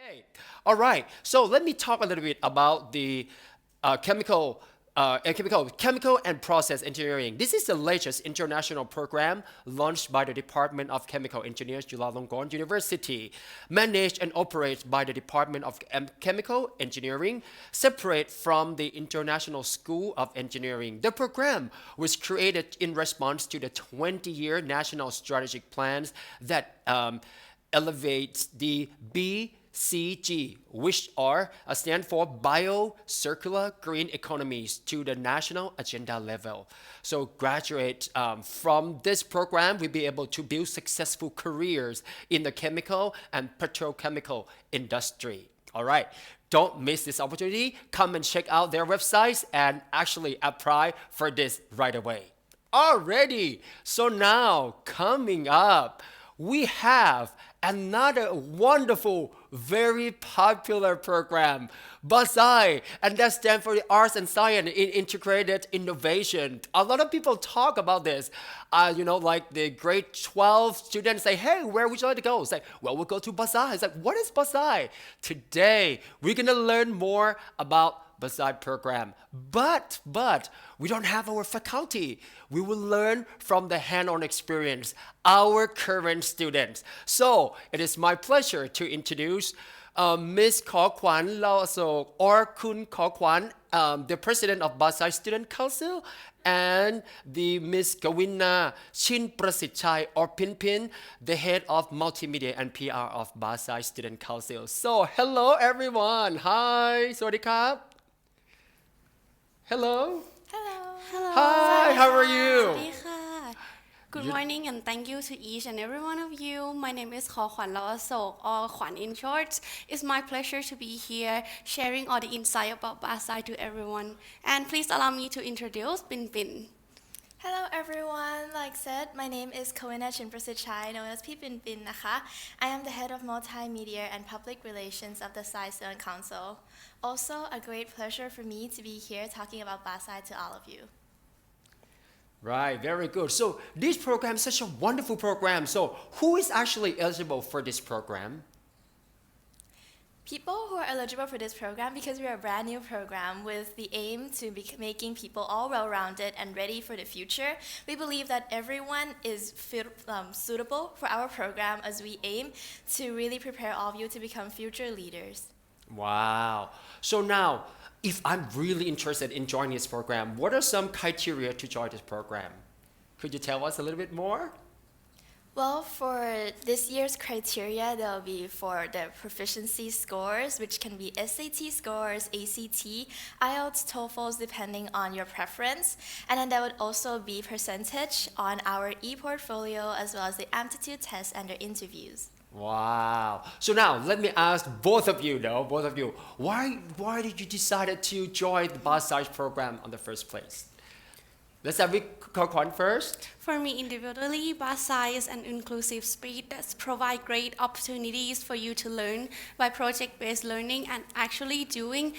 Okay. All right. So let me talk a little bit about the chemical and process engineering. This is the latest international program launched by the Department of Chemical Engineers, Chulalongkorn University, managed and operated by the Department of Chemical Engineering, separate from the International School of Engineering. The program was created in response to the 20-year national strategic plans that elevates the BCG, which are stand for Bio Circular Green Economies, to the national agenda level. So graduates from this program will be able to build successful careers in the chemical and petrochemical industry. All right. Don't miss this opportunity. Come and check out their websites and actually apply for this right away. Already. So now coming up, we have another wonderful, very popular program, BAScii, and that stands for the Arts and Science in Integrated Innovation. A lot of people talk about this. Like the grade 12 students say, hey, where would you like to go? It's like, well, we'll go to BAScii. It's like, what is BAScii? Today, we're going to learn more about BAScii program. But we don't have our faculty. We will learn from the hand-on experience, our current students. So it is my pleasure to introduce Miss Kho Kwan Lao or Kun Kho Kwan, the president of BAScii Student Council, and the Miss Gawina Chin Prasichai or Pin Pin, the head of multimedia and PR of BAScii Student Council. So hello everyone. Hi, สวัสดีครับ Hello. Hello. Hi, how are you? สวัสดีค่ะ Good morning and thank you to each and every one of you. My name is Kho Kwan Lawasok or Kwan in short. It's my pleasure to be here sharing all the insight about BAScii to everyone. And please allow me to introduce Bin Bin. Hello everyone, like said, my name is Kawina Chinprasichai, known as Pipin Bin Naka. I am the head of multimedia and public relations of the BAScii Student Council. Also, a great pleasure for me to be here talking about BAScii to all of you. Right, very good. So this program is such a wonderful program. So who is actually eligible for this program? People who are eligible for this program, because we are a brand new program with the aim to be making people all well-rounded and ready for the future, we believe that everyone is suitable for our program as we aim to really prepare all of you to become future leaders. Wow. So now, if I'm really interested in joining this program, what are some criteria to join this program? Could you tell us a little bit more? Well, for this year's criteria, there'll be for the proficiency scores, which can be SAT scores, ACT, IELTS, TOEFLs, depending on your preference. And then there would also be percentage on our e-portfolio as well as the aptitude tests and the interviews. Wow. So now let me ask both of you, why did you decide to join the BAScii program in the first place? Let's have Kho Kwan first. For me individually, BAScii is an inclusive space that provides great opportunities for you to learn by project-based learning and actually doing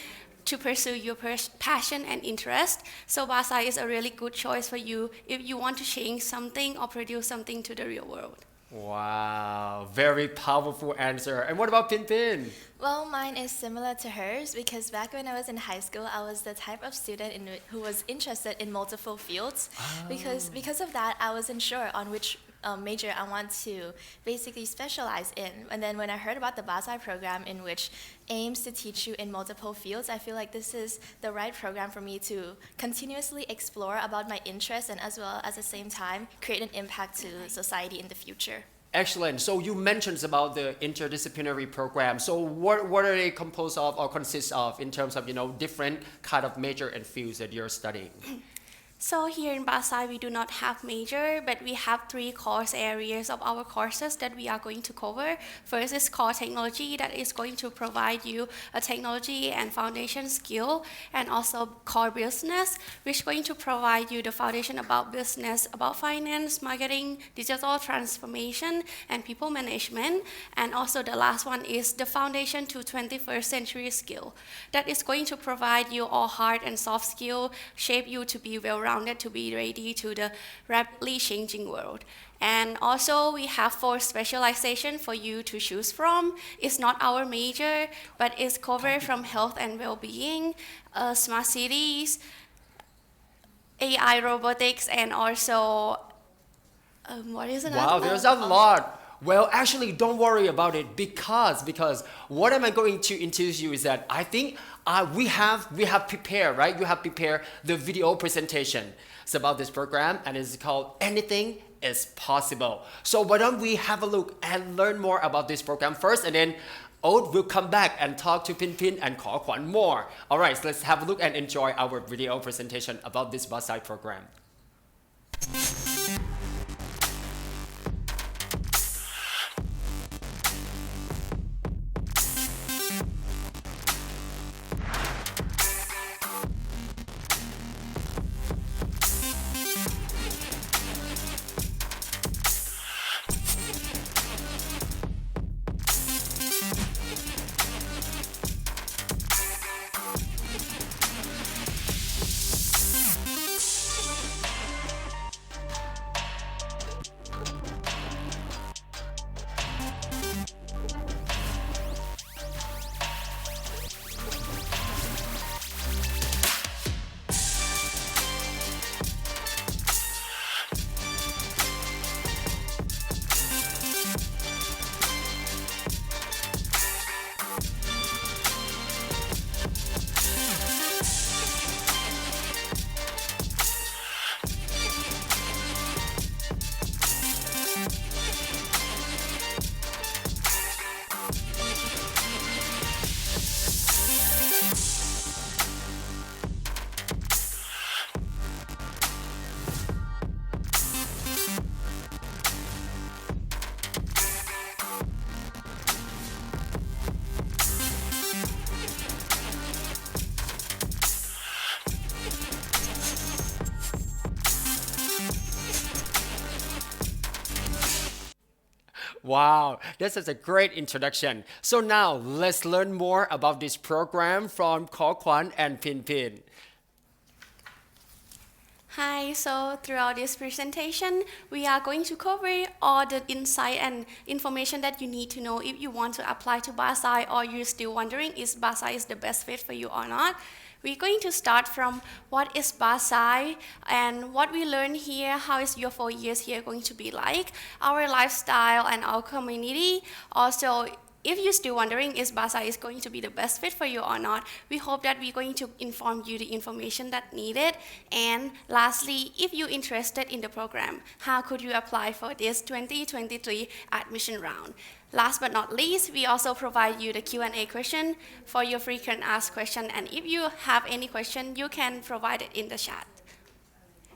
to pursue your passion and interest. So BAScii is a really good choice for you if you want to change something or produce something to the real world. Wow, very powerful answer. And what about Pin Pin? Well, mine is similar to hers because back when I was in high school, I was the type of student who was interested in multiple fields. Because of that, I wasn't sure on which major I want to basically specialize in. And then when I heard about the BAScii program, in which aims to teach you in multiple fields, I feel like this is the right program for me to continuously explore about my interests and as well as the same time create an impact to society in the future. Excellent. So you mentioned about the interdisciplinary program. So what are they composed of or consist of in terms of different kind of major and fields that you're studying? So here in BAScii, we do not have major, but we have 3 course areas of our courses that we are going to cover. First is core technology, that is going to provide you a technology and foundation skill, and also core business, which is going to provide you the foundation about business, about finance, marketing, digital transformation, and people management. And also the last one is the foundation to 21st century skill. That is going to provide you all hard and soft skill, shape you to be well-rounded grounded to be ready to the rapidly changing world. And also we have 4 specialization for you to choose from. It's not our major, but it's covered from health and well-being, smart cities, AI robotics, and also, what is another Wow, one? there's a lot. Well, actually, don't worry about it because what am I going to introduce you is that I think we have prepared, right? You have prepared the video presentation. It's about this program and it's called Anything is Possible. So why don't we have a look and learn more about this program first, and then Ode will come back and talk to Pin Pin and Kor Kwan more. All right, so let's have a look and enjoy our video presentation about this BAScii program. Wow, this is a great introduction. So now let's learn more about this program from Kor Kwan and Pin Pin. Hi, so throughout this presentation, we are going to cover all the insight and information that you need to know if you want to apply to BAScii, or you're still wondering if BAScii is the best fit for you or not. We're going to start from what is BAScii and what we learn here, how is your 4 years here going to be like, our lifestyle and our community. Also, if you're still wondering if BAScii is going to be the best fit for you or not, we hope that we're going to inform you the information that needed. And lastly, if you're interested in the program, how could you apply for this 2023 admission round? Last but not least, we also provide you the Q&A question for your frequent asked question. And if you have any question, you can provide it in the chat.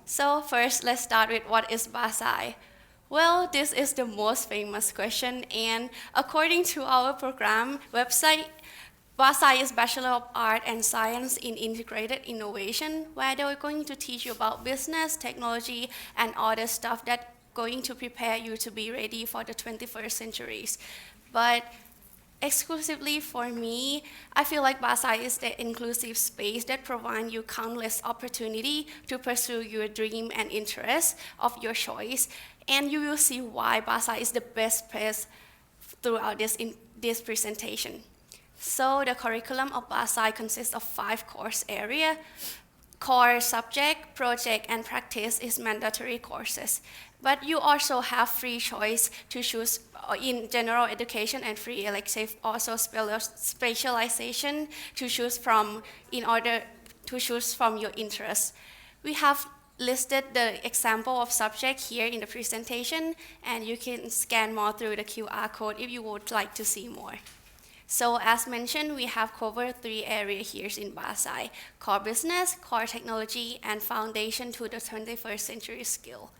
So first, let's start with what is BAScii. Well, this is the most famous question, and according to our program website, BAScii is Bachelor of Art and Science in Integrated Innovation, where they're going to teach you about business, technology, and other stuff that going to prepare you to be ready for the 21st centuries. But exclusively for me, I feel like BAScii is the inclusive space that provides you countless opportunity to pursue your dream and interest of your choice. And you will see why BAScii is the best place throughout this presentation. So the curriculum of BAScii consists of 5 course areas. Core subject, project, and practice is mandatory courses. But you also have free choice to choose in general education and free elective, also specialization to choose from in order to choose from your interests. We have listed the example of subject here in the presentation, and you can scan more through the QR code if you would like to see more. So as mentioned, we have covered 3 areas here in BAScii: core business, core technology, and foundation to the 21st century skill.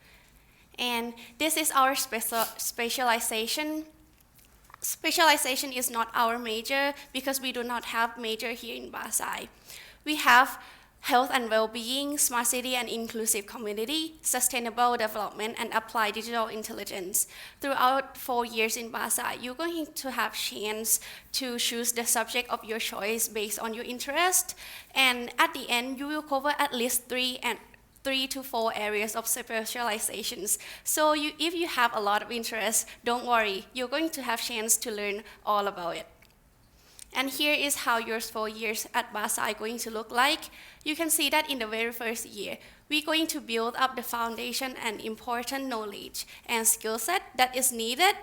And this is our specialization. Specialization is not our major because we do not have major here in BAScii. We have health and well-being, smart city and inclusive community, sustainable development, and applied digital intelligence. Throughout 4 years in BAScii, you're going to have chance to choose the subject of your choice based on your interest. And at the end, you will cover at least 3 to 4 areas of specializations. So if you have a lot of interest, don't worry, you're going to have chance to learn all about it. And here is how your 4 years at BAScii are going to look like. You can see that in the very first year, we're going to build up the foundation and important knowledge and skill set that is needed.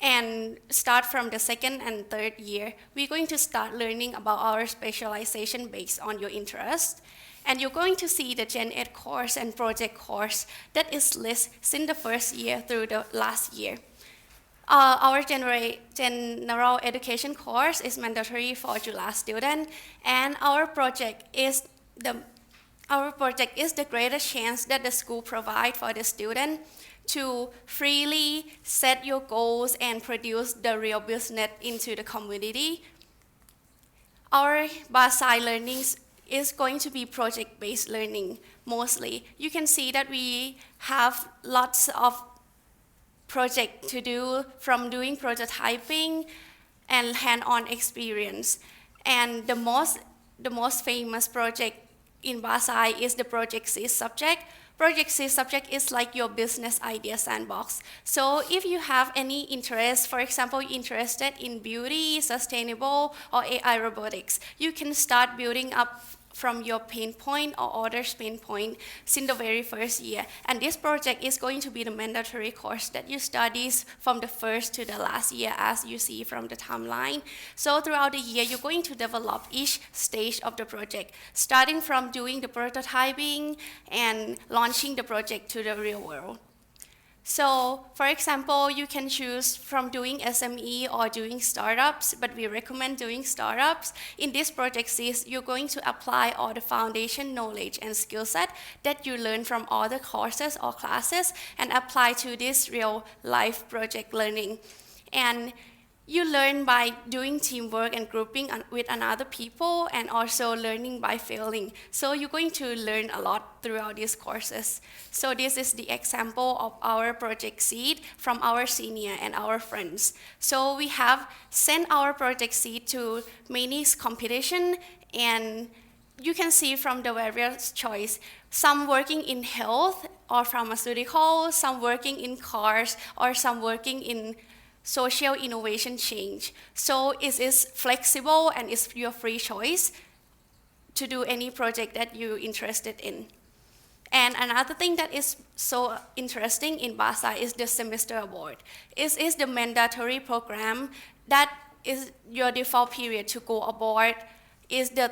And start from the second and third year, we're going to start learning about our specialization based on your interest. And you're going to see the Gen Ed course and project course that is listed since the first year through the last year. Our general education course is mandatory for July students, and our project is the greatest chance that the school provides for the student to freely set your goals and produce the real business into the community. Our BAScii learnings is going to be project-based learning mostly. You can see that we have lots of project to do, from doing prototyping and hand-on experience. And the most famous project in BAScii is the Project C subject. Project C subject is like your business idea sandbox. So if you have any interest, for example, you're interested in beauty, sustainable, or AI robotics, you can start building up from your pain point or others' pain point since the very first year. And this project is going to be the mandatory course that you study from the first to the last year, as you see from the timeline. So throughout the year, you're going to develop each stage of the project, starting from doing the prototyping and launching the project to the real world. So, for example, you can choose from doing SME or doing startups, but we recommend doing startups. In this project series, you're going to apply all the foundation knowledge and skill set that you learn from all the courses or classes and apply to this real life project learning. And you learn by doing teamwork and grouping with another people, and also learning by failing. So you're going to learn a lot throughout these courses. So this is the example of our project seed from our senior and our friends. So we have sent our project seed to many competition, and you can see from the various choice, some working in health or pharmaceutical, some working in cars, or some working in social innovation change. So it is flexible and it's your free choice to do any project that you're interested in. And another thing that is so interesting in BAScii is the semester award. It is the mandatory program that is your default period to go aboard is the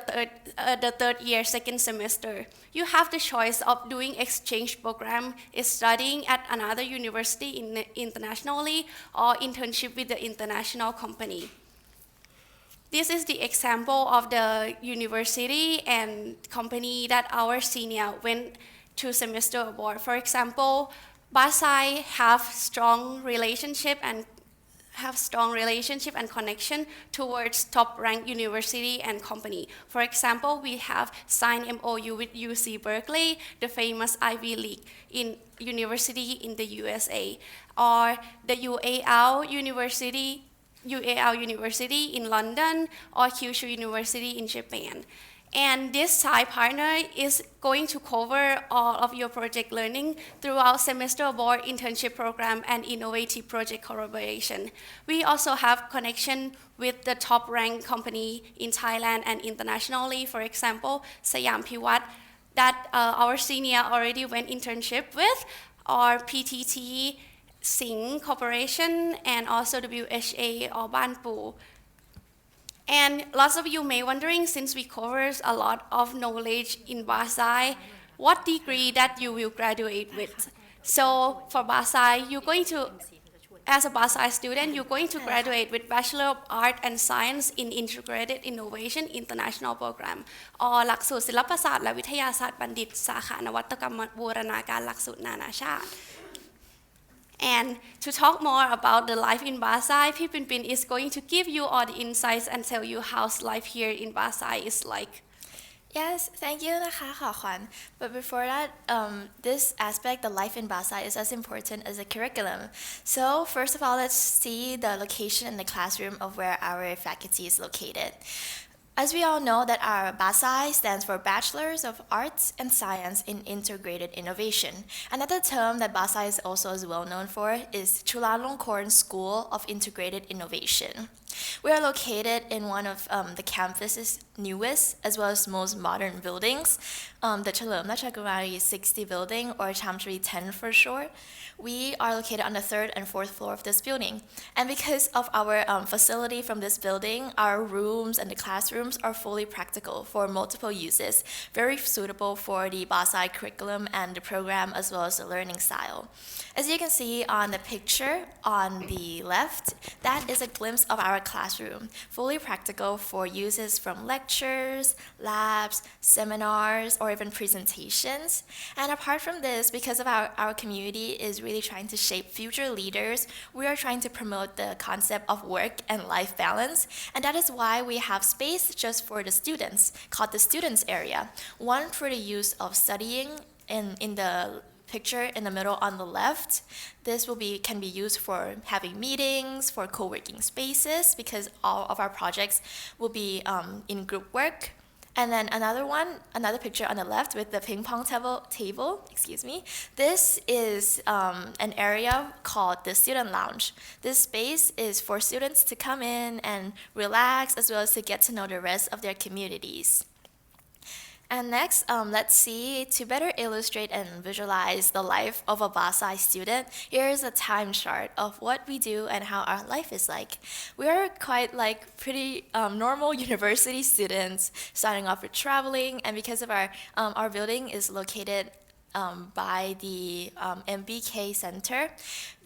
third year, second semester. You have the choice of doing exchange program, is studying at another university internationally, or internship with the international company. This is the example of the university and company that our senior went to semester abroad. For example, BAScii have strong relationship and connection towards top-ranked university and company. For example, we have signed MOU with UC Berkeley, the famous Ivy League in university in the USA, or the UAL University in London, or Kyushu University in Japan. And this side partner is going to cover all of your project learning throughout semester abroad internship program and innovative project collaboration. We also have connection with the top ranked company in Thailand and internationally. For example, Siam Piwat, that our senior already went internship with, or PTT, Singh Corporation, and also WHA or Banpu. And lots of you may wondering, since we cover a lot of knowledge in BAScii, what degree that you will graduate with. So for BAScii, you're going to, as a BAScii student, you're going to graduate with Bachelor of Art and Science in Integrated Innovation International Program, or หลักสูตรศิลปศาสตร์และวิทยาศาสตร์บัณฑิตสาขานวัตกรรมบูรณาการหลักสูตรนานาชาติ And to talk more about the life in BAScii, Pipinpin is going to give you all the insights and tell you how life here in BAScii is like. Yes, thank you, Naka Khwan. But before that, this aspect, the life in BAScii, is as important as the curriculum. So first of all, let's see the location in the classroom of where our faculty is located. As we all know that our BAScii stands for Bachelors of Arts and Science in Integrated Innovation. Another term that BAScii is also as well known for is Chulalongkorn School of Integrated Innovation. We are located in one of the campus's newest as well as most modern buildings, the Chalerm Nachagurari 60 building, or Chamchuri 10 for short. We are located on the third and fourth floor of this building. And because of our facility from this building, our rooms and the classrooms are fully practical for multiple uses, very suitable for the BAScii curriculum and the program as well as the learning style. As you can see on the picture on the left, that is a glimpse of our classroom, fully practical for uses from lectures, labs, seminars, or even presentations. And apart from this, because of our community is really trying to shape future leaders, we are trying to promote the concept of work and life balance. And that is why we have space just for the students, called the students area. One for the use of studying in the picture in the middle on the left. This can be used for having meetings, for co-working spaces, because all of our projects will be in group work. And then another picture on the left with the ping pong table, This is an area called the student lounge. This space is for students to come in and relax, as well as to get to know the rest of their communities. And next, let's see, to better illustrate and visualize the life of a BAScii student, here is a time chart of what we do and how our life is like. We are quite pretty normal university students, starting off with traveling, and because of our building is located by the MBK Center,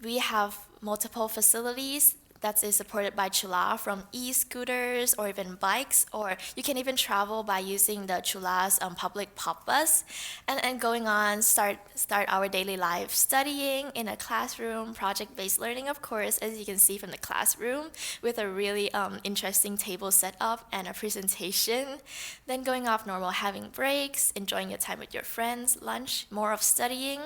we have multiple facilities that is supported by Chula, from e-scooters or even bikes, or you can even travel by using the Chula's public pop bus. And going on, start our daily life studying in a classroom, project-based learning, of course, as you can see from the classroom, with a really interesting table set up and a presentation. Then going off normal, having breaks, enjoying your time with your friends, lunch, more of studying.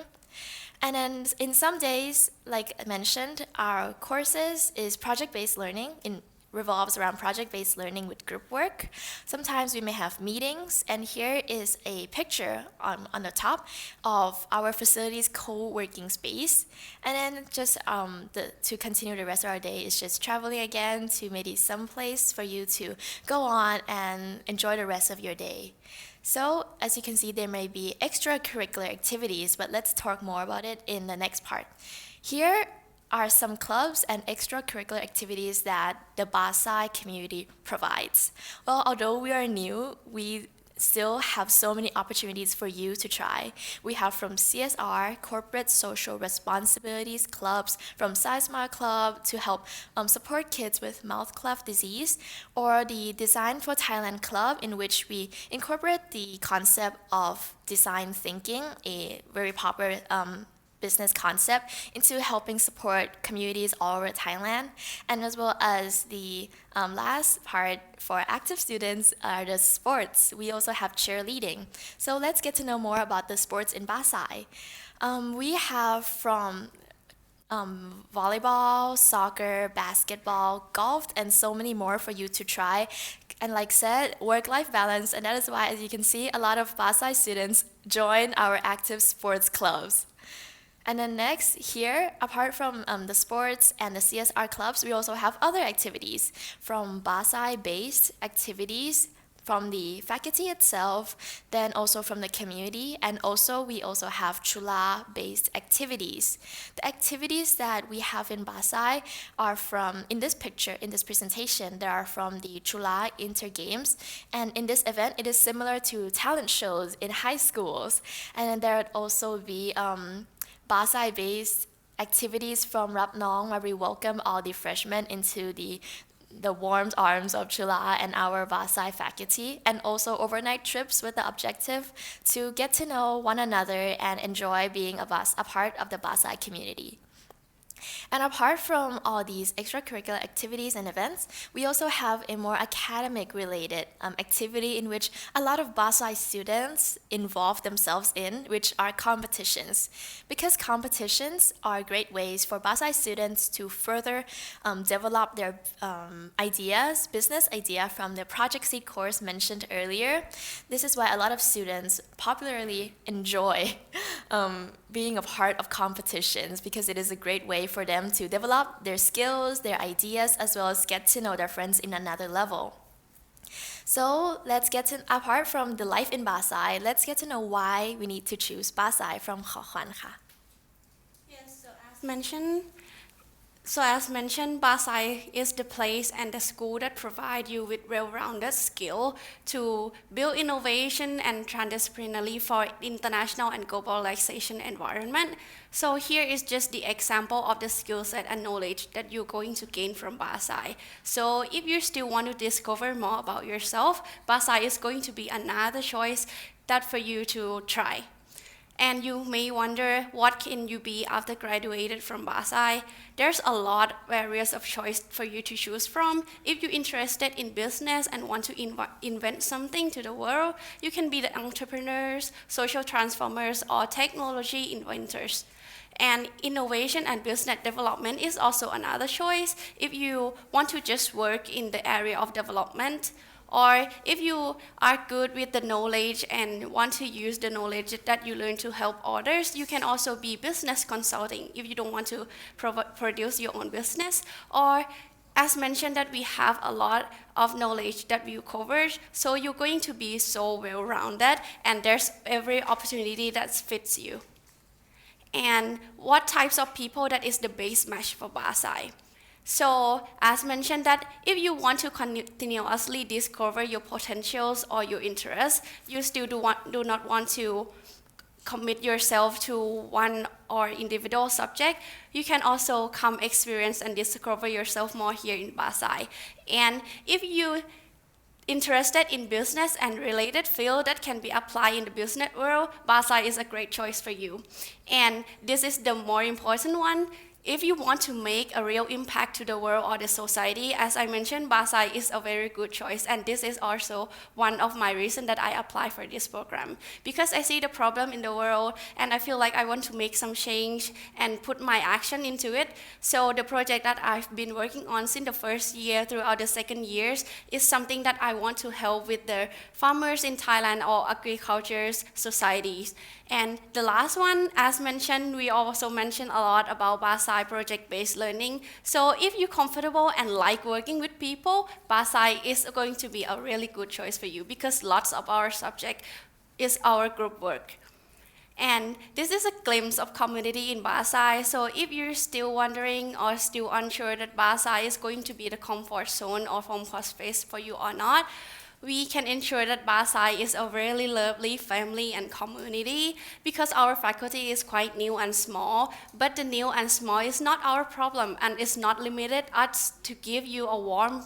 And then in some days, like I mentioned, our courses is project-based learning. It revolves around project-based learning with group work. Sometimes we may have meetings, and here is a picture on the top of our facility's co-working space. And then just to continue the rest of our day is just traveling again to maybe some place for you to go on and enjoy the rest of your day. So, as you can see, there may be extracurricular activities, but let's talk more about it in the next part. Here are some clubs and extracurricular activities that the BAScii community provides. Well, although we are new, we still have so many opportunities for you to try. We have from CSR, Corporate Social Responsibilities clubs, from SciSmart Club to help support kids with mouth cleft disease, or the Design for Thailand Club, in which we incorporate the concept of design thinking, a very popular business concept, into helping support communities all over Thailand. And as well as the last part for active students are the sports. We also have cheerleading. So let's get to know more about the sports in BAScii. We have from volleyball, soccer, basketball, golf, and so many more for you to try. And like said, work-life balance, and that is why, as you can see, a lot of BAScii students join our active sports clubs. And then next, here, apart from the sports and the CSR clubs, we also have other activities, from BAScii-based activities from the faculty itself, then also from the community, and also we also have Chula-based activities. The activities that we have in BAScii are from, in this picture, in this presentation, they are from the Chula Inter Games, and in this event, it is similar to talent shows in high schools, and then there would also be BAScii-based activities from Rap Nong, where we welcome all the freshmen into the warm arms of Chula and our BAScii faculty, and also overnight trips with the objective to get to know one another and enjoy being a part of the BAScii community. And apart from all these extracurricular activities and events, we also have a more academic related activity in which a lot of BAScii students involve themselves in, which are competitions. Because competitions are great ways for BAScii students to further develop their ideas, business idea from the Project Seed course mentioned earlier. This is why a lot of students popularly enjoy being a part of competitions, because it is a great way for them to develop their skills, their ideas, as well as get to know their friends in another level. So let's get to, apart from the life in BAScii, let's get to know why we need to choose BAScii from Kho Khwan ka. Yes, as mentioned, BAScii is the place and the school that provide you with well-rounded skill to build innovation and transdisciplinarily for international and globalization environment. So here is just the example of the skill set and knowledge that you're going to gain from BAScii. So if you still want to discover more about yourself, BAScii is going to be another choice that for you to try. And you may wonder, what can you be after graduated from BAScii? There's a lot of areas of choice for you to choose from. If you're interested in business and want to invent something to the world, you can be the entrepreneurs, social transformers, or technology inventors. And innovation and business development is also another choice if you want to just work in the area of development. Or if you are good with the knowledge and want to use the knowledge that you learn to help others, you can also be business consulting if you don't want to produce your own business. Or as mentioned that we have a lot of knowledge that we covered, so you're going to be so well-rounded and there's every opportunity that fits you. And what types of people that is the base match for BAScii? So as mentioned that if you want to continuously discover your potentials or your interests, you still do not want to commit yourself to one or individual subject, you can also come experience and discover yourself more here in BAScii. And if you interested in business and related field that can be applied in the business world, BAScii is a great choice for you. And this is the more important one. If you want to make a real impact to the world or the society, as I mentioned, BAScii is a very good choice, and this is also one of my reasons that I apply for this program. Because I see the problem in the world, and I feel like I want to make some change and put my action into it. So the project that I've been working on since the first year throughout the second years is something that I want to help with the farmers in Thailand or agriculture societies. And the last one, as mentioned, we also mentioned a lot about BAScii project-based learning. So if you're comfortable and like working with people, BAScii is going to be a really good choice for you because lots of our subject is our group work. And this is a glimpse of community in BAScii. So if you're still wondering or still unsure that BAScii is going to be the comfort zone or comfort space for you or not, we can ensure that BAScii is a really lovely family and community because our faculty is quite new and small, but the new and small is not our problem and it's not limited us to give you a warm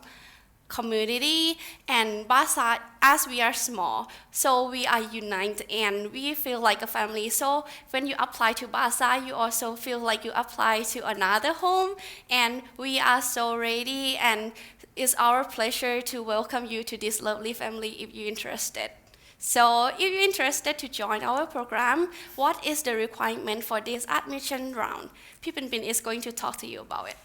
community. And BAScii, as we are small, so we are united and we feel like a family. So when you apply to BAScii, you also feel like you apply to another home, and we are so ready, and it's our pleasure to welcome you to this lovely family if you're interested. So if you're interested to join our program, what is the requirement for this admission round? Pipin is going to talk to you about it.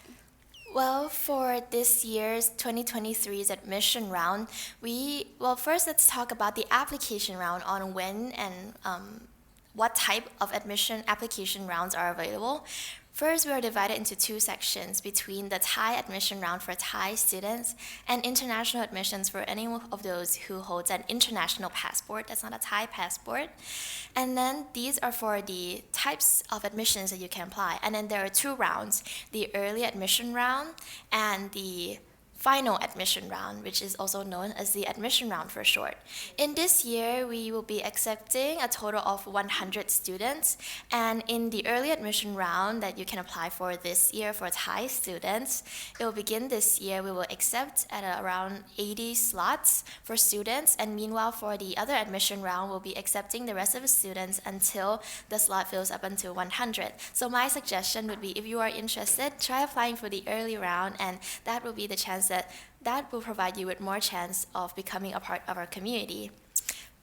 Well, for this year's 2023's admission round, first let's talk about the application round on when and what type of admission application rounds are available. First, we are divided into two sections between the Thai admission round for Thai students and international admissions for any of those who holds an international passport that's not a Thai passport. And then these are for the types of admissions that you can apply. And then there are two rounds, the early admission round and the final admission round, which is also known as the admission round for short. In this year, we will be accepting a total of 100 students, and in the early admission round that you can apply for this year for Thai students, it will begin this year. We will accept at around 80 slots for students, and meanwhile for the other admission round, we'll be accepting the rest of the students until the slot fills up until 100. So my suggestion would be, if you are interested, try applying for the early round, and that will be the chance that will provide you with more chance of becoming a part of our community.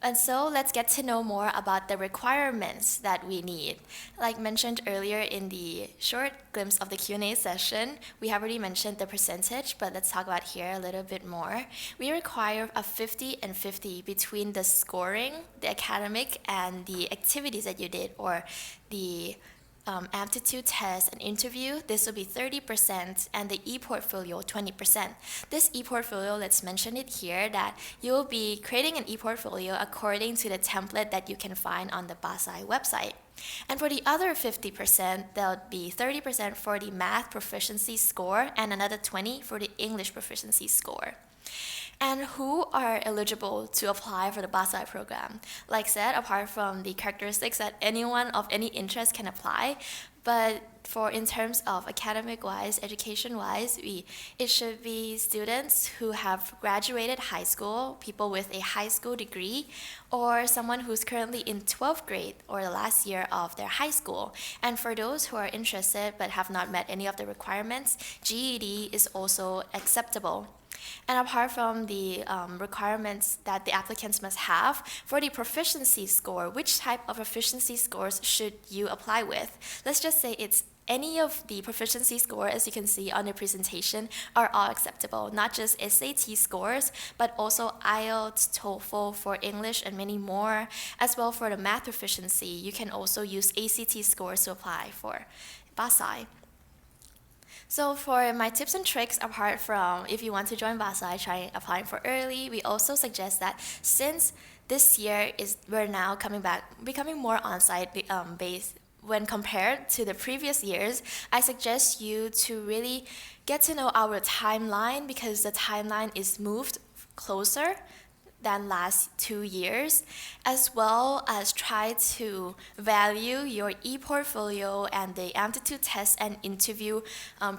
And so let's get to know more about the requirements that we need. Like mentioned earlier in the short glimpse of the Q&A session, we have already mentioned the percentage, but let's talk about here a little bit more. We require a 50 and 50 between the scoring, the academic, and the activities that you did, or the aptitude test and interview. This will be 30%, and the e-portfolio 20%. This e-portfolio, let's mention it here, that you'll be creating an e-portfolio according to the template that you can find on the BAScii website. And for the other 50%, there'll be 30% for the math proficiency score and another 20% for the English proficiency score. And who are eligible to apply for the BAScii program? Like said, apart from the characteristics that anyone of any interest can apply, but for in terms of academic-wise, education-wise, it should be students who have graduated high school, people with a high school degree, or someone who's currently in 12th grade or the last year of their high school. And for those who are interested but have not met any of the requirements, GED is also acceptable. And apart from the requirements that the applicants must have, for the proficiency score, which type of proficiency scores should you apply with? Let's just say it's any of the proficiency scores, as you can see on the presentation, are all acceptable. Not just SAT scores, but also IELTS, TOEFL for English, and many more. As well for the math proficiency, you can also use ACT scores to apply for BAScii. So for my tips and tricks, apart from if you want to join BAScii, try applying for early, we also suggest that since this year we're now becoming more on-site based when compared to the previous years, I suggest you to really get to know our timeline, because the timeline is moved closer than last 2 years, as well as try to value your e-portfolio and the aptitude test and interview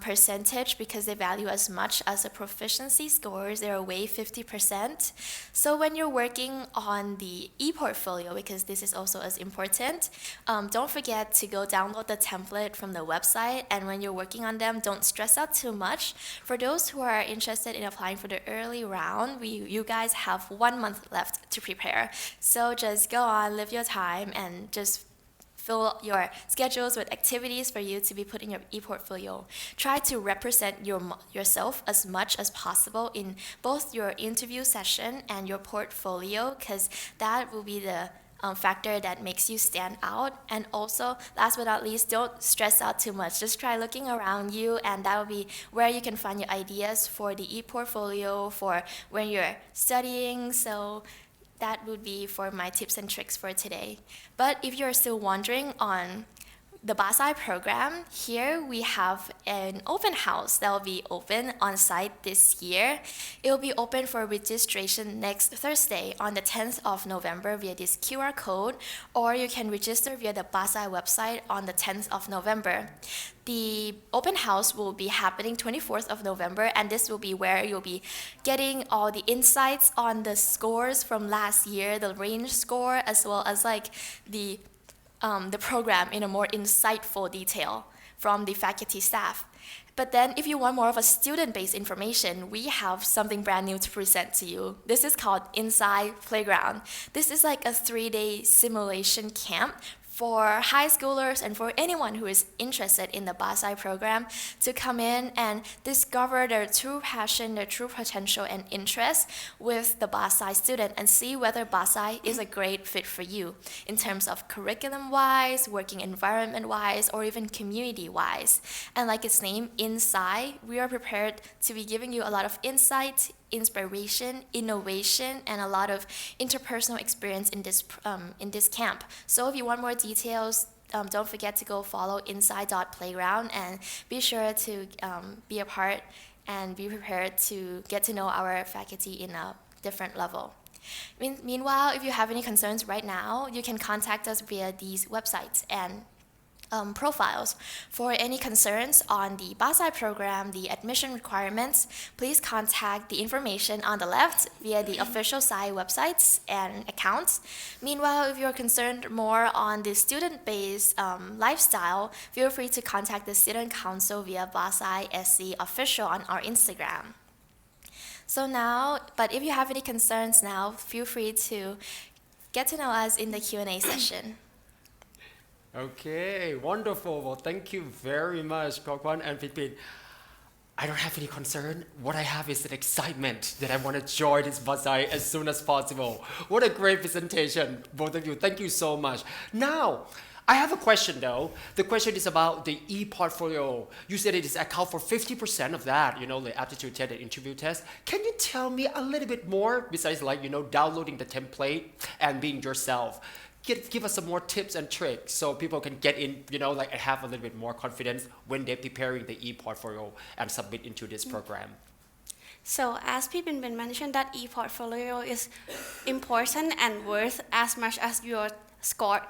percentage, because they value as much as the proficiency scores. They're away 50%. So when you're working on the e-portfolio, because this is also as important, don't forget to go download the template from the website, and when you're working on them, don't stress out too much. For those who are interested in applying for the early round, you guys have 1 month left to prepare. So just go on, live your time, and just fill your schedules with activities for you to be put in your e-portfolio. Try to represent yourself as much as possible in both your interview session and your portfolio, because that will be the factor that makes you stand out. And also, last but not least, don't stress out too much. Just try looking around you, and that will be where you can find your ideas for the e-portfolio for when you're studying. So that would be for my tips and tricks for today. But if you're still wondering on the BAScii program, here we have an open house that will be open on site this year. It will be open for registration next Thursday on the 10th of November via this QR code, or you can register via the BAScii website on the 10th of November. The open house will be happening 24th of November, and this will be where you'll be getting all the insights on the scores from last year, the range score, as well as like the program in a more insightful detail from the faculty staff. But then if you want more of a student-based information, we have something brand new to present to you. This is called Inside Playground. This is like a 3-day simulation camp for high schoolers and for anyone who is interested in the BAScii program to come in and discover their true passion, their true potential and interest with the BAScii student, and see whether BAScii is a great fit for you in terms of curriculum-wise, working environment-wise, or even community-wise. And like its name, Inside, we are prepared to be giving you a lot of insight, inspiration, innovation, and a lot of interpersonal experience in this camp. So if you want more details, don't forget to go follow inside.playground and be sure to be a part and be prepared to get to know our faculty in a different level. Meanwhile, if you have any concerns right now, you can contact us via these websites and profiles. For any concerns on the BAScii program, the admission requirements, please contact the information on the left via the official BAScii websites and accounts. Meanwhile, if you're concerned more on the student-based lifestyle, feel free to contact the Student Council via BAScii official on our Instagram. So now, but if you have any concerns now, feel free to get to know us in the Q&A session. Okay, wonderful. Well, thank you very much, Kokwan and Pin. I don't have any concern. What I have is an excitement that I want to join this BAScii as soon as possible. What a great presentation, both of you. Thank you so much. Now, I have a question though. The question is about the e-portfolio. You said it is account for 50% of that, the aptitude test and interview test. Can you tell me a little bit more besides downloading the template and being yourself? Give us some more tips and tricks so people can get in, and have a little bit more confidence when they're preparing the e-portfolio and submit into this program. So as Bin mentioned, that e-portfolio is important and worth as much as your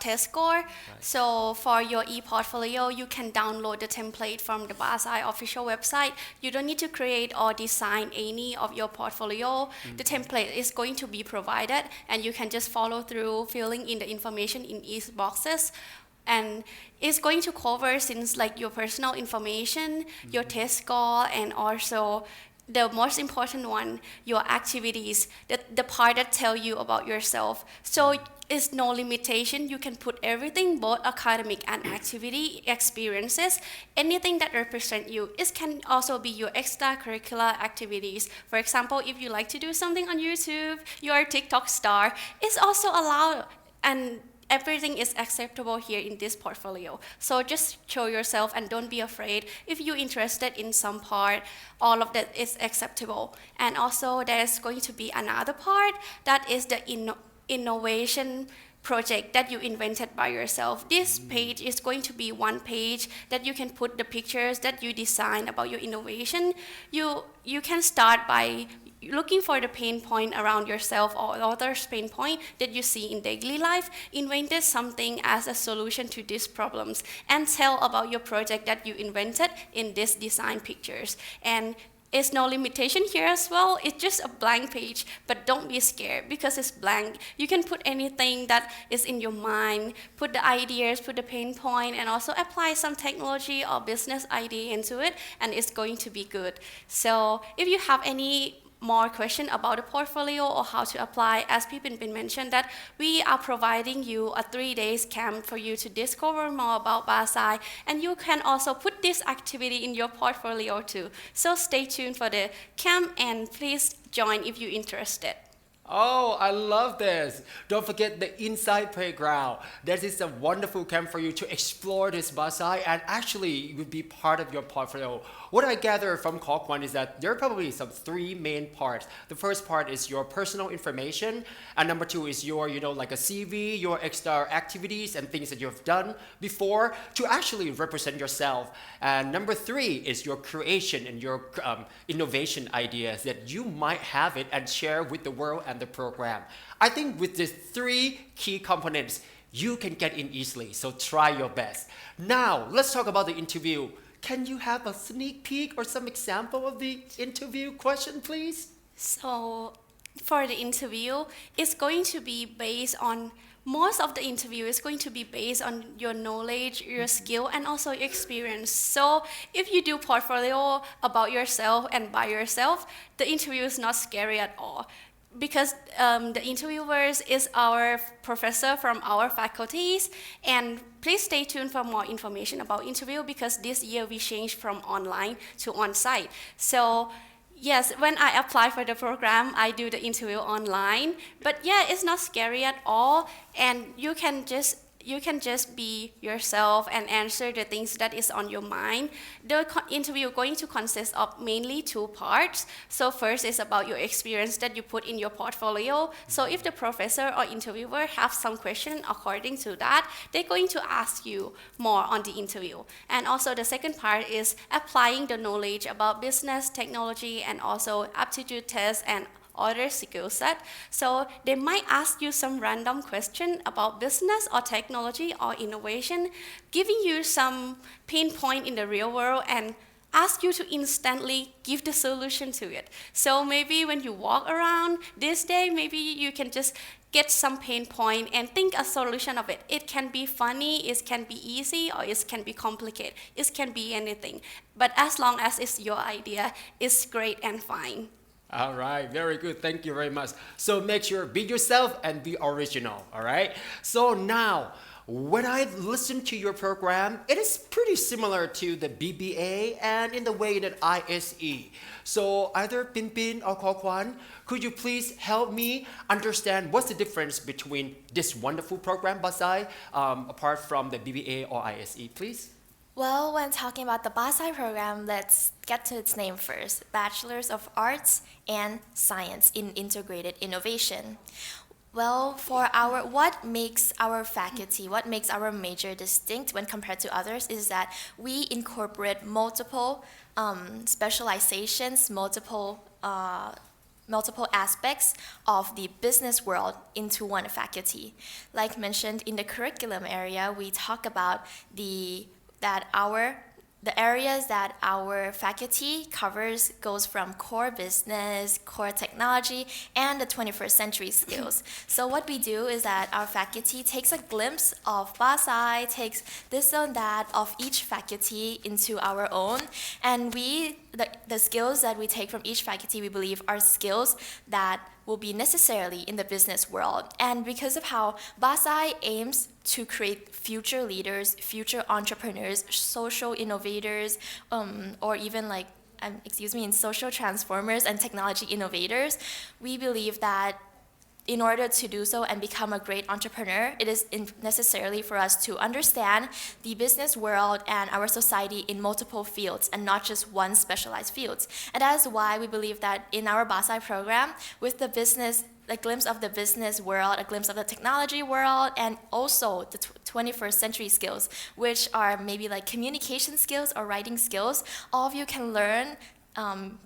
test score. Right. So for your e-portfolio, you can download the template from the BAScii official website. You don't need to create or design any of your portfolio. The template is going to be provided, and you can just follow through filling in the information in each boxes. And it's going to cover things like your personal information, your test score, and also the most important one, your activities, the part that tell you about yourself. So it's no limitation. You can put everything, both academic and activity experiences, anything that represent you. It can also be your extracurricular activities. For example, if you like to do something on YouTube, you're a TikTok star, it's also allowed, and everything is acceptable here in this portfolio. So just show yourself and don't be afraid. If you're interested in some part, all of that is acceptable. And also there's going to be another part that is the innovation project that you invented by yourself. This page is going to be one page that you can put the pictures that you designed about your innovation. You can start by looking for the pain point around yourself or others' pain point that you see in daily life, invented something as a solution to these problems, and tell about your project that you invented in these design pictures. And it's no limitation here as well. It's just a blank page, but don't be scared because it's blank. You can put anything that is in your mind, put the ideas, put the pain point, and also apply some technology or business idea into it, and it's going to be good. So if you have any more question about the portfolio or how to apply, as Bin mentioned, that we are providing you a 3-day camp for you to discover more about BAScii, and you can also put this activity in your portfolio too. So stay tuned for the camp and please join if you're interested. Oh, I love this. Don't forget the Inside Playground. That is a wonderful camp for you to explore this BAScii and actually it would be part of your portfolio. What I gather from Cork One is that there are probably some 3 main parts. The first part is your personal information, and number 2 is your, like a CV, your extra activities and things that you have done before to actually represent yourself. And number 3 is your creation and your innovation ideas that you might have it and share with the world and the program. I think with these 3 key components, you can get in easily, so try your best. Now, let's talk about the interview. Can you have a sneak peek or some example of the interview question, please? So for the interview, it's going to be based on, most of the interview is going to be based on your knowledge, your skill, and also your experience. So if you do portfolio about yourself and by yourself, the interview is not scary at all. Because the interviewers is our professor from our faculties, and please stay tuned for more information about interview because this year we changed from online to on-site. So yes, when I apply for the program, I do the interview online, but yeah, it's not scary at all, and you can just you can just be yourself and answer the things that is on your mind. The interview going to consist of mainly two parts. So first is about your experience that you put in your portfolio. So if the professor or interviewer have some question according to that, they're going to ask you more on the interview. And also the second part is applying the knowledge about business, technology, and also aptitude tests and other skill set. So they might ask you some random question about business or technology or innovation, giving you some pain point in the real world and ask you to instantly give the solution to it. So maybe when you walk around this day, maybe you can just get some pain point and think a solution of it. It can be funny, it can be easy, or it can be complicated. It can be anything. But as long as it's your idea, it's great and fine. All right, very good. Thank you very much. So make sure be yourself and be original. All right. So now, when I listen to your program, it is pretty similar to the BBA and in the way that ISE. So either Pinpin or Kwan, could you please help me understand what's the difference between this wonderful program, BAScii, apart from the BBA or ISE, please? Well, when talking about the BAScii program, let's get to its name first, Bachelors of Arts and Science in Integrated Innovation. Well, what makes our faculty, what makes our major distinct when compared to others is that we incorporate multiple specializations, multiple aspects of the business world into one faculty. Like mentioned in the curriculum area, we talk about the areas that our faculty covers goes from core business, core technology, and the 21st century skills. So what we do is that our faculty takes a glimpse of BAScii, takes this and that of each faculty into our own, and the skills that we take from each faculty, we believe are skills that will be necessarily in the business world. And because of how BAScii aims to create future leaders, future entrepreneurs, social innovators, or even in social transformers and technology innovators, we believe that in order to do so and become a great entrepreneur, it is necessarily for us to understand the business world and our society in multiple fields and not just one specialized field. And that is why we believe that in our BAScii program, with the business, a glimpse of the business world, a glimpse of the technology world, and also the 21st century skills, which are maybe like communication skills or writing skills, all of you can learn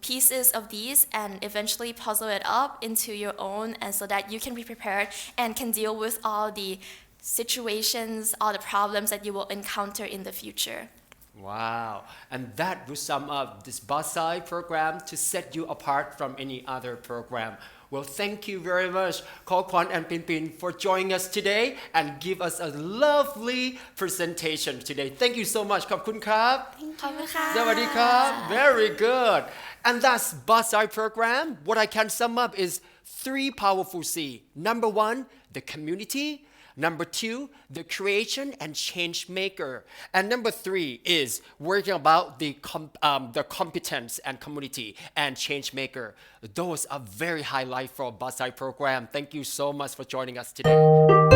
pieces of these and eventually puzzle it up into your own, and so that you can be prepared and can deal with all the situations, all the problems that you will encounter in the future. Wow. And that will sum up this BAScii program to set you apart from any other program. Well, thank you very much, Kwan and Pinpin, for joining us today and give us a lovely presentation today. Thank you so much. ขอบคุณครับ ขอบคุณค่ะ สวัสดีครับ Very good. And that's BAScii program. What I can sum up is 3 powerful C. Number 1, the community. Number 2, the creation and change maker. And number 3 is working about the competence and community and change maker. Those are very highlight for BAScii program. Thank you so much for joining us today.